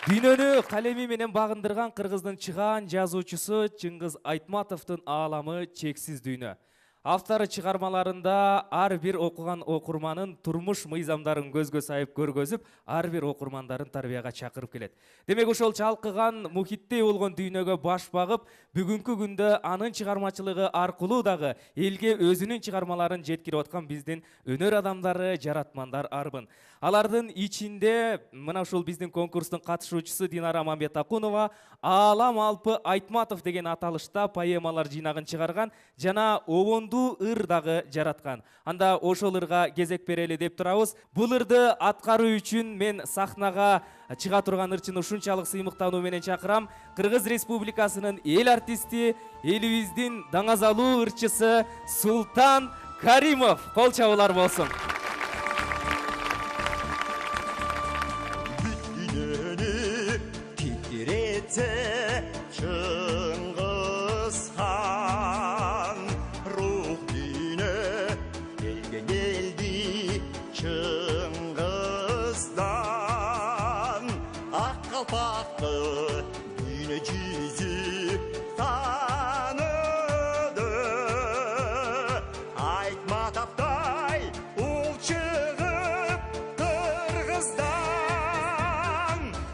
Дүйнөнү калеми менен багындырган Кыргыздын чыгаан жазуучусу Чыңгыз Айтматовдун ааламы чексиз дүйнө. Автору чыгармаларында ар бир окуган окурманын турмуш мыйзамдарын көзгө сайып көргөзүп, ар бир окурмандарын тарбияга чакырып келет. Демек ошол чалкыган мухиттей болгон дүйнөгө баш багып, бүгүнкү күндө анын чыгармачылыгы аркылуу дагы элге өзүнүн чыгармаларын жеткирип аткан биздин өнөр адамдары, жаратмандар арбын. Алардын ичинде мына ушул биздин конкурстун катышуучусу Динара Мамбетакунова Аалам Алпы Айтматов деген аталышта поэмалар жыйнагын чыгарган жана обондуу ыр дагы жараткан. Анда ошол ырга кезек берели деп турабыз. Бул ырды аткаруу үчүн мен сахнага чыга турган ырчыны ушунчалык сыймыктануу менен чакырам. Кыргыз Республикасынын эл артисти, элибиздин даңазалуу ырчысы Султан Каримов. Кол чабуулар болсун. Чыңгыз хан рух дүйнө элген элди Чыңгыздан ак калпакты дүйнө жүзү тааныды Айтматовдой ул чыгып Кыргыздан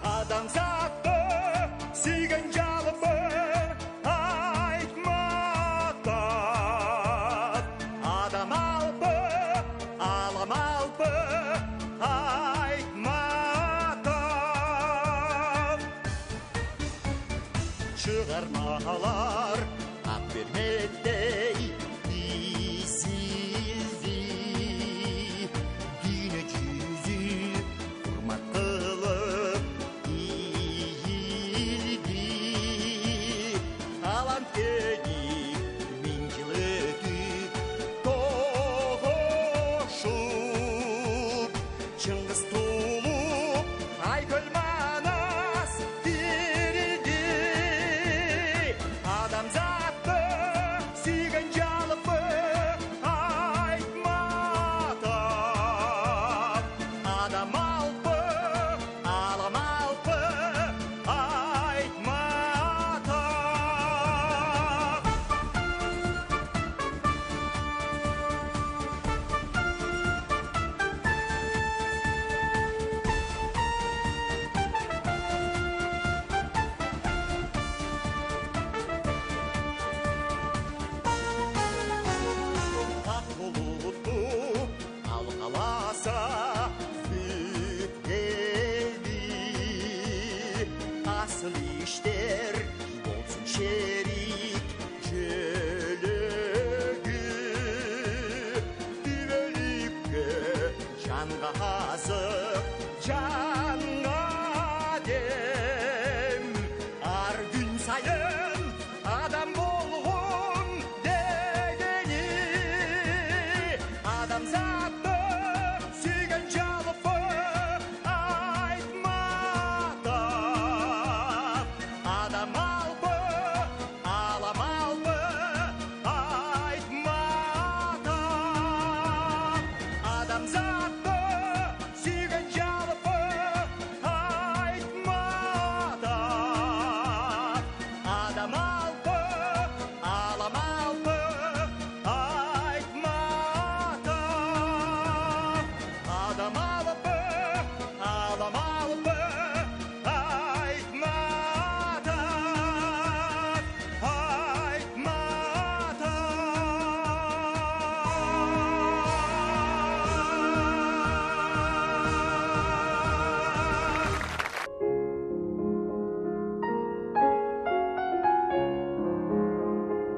адамзатты сүйгөн чыгармалар ак берметтей изилди дүйнө жүзү урмат кылып ийилди талант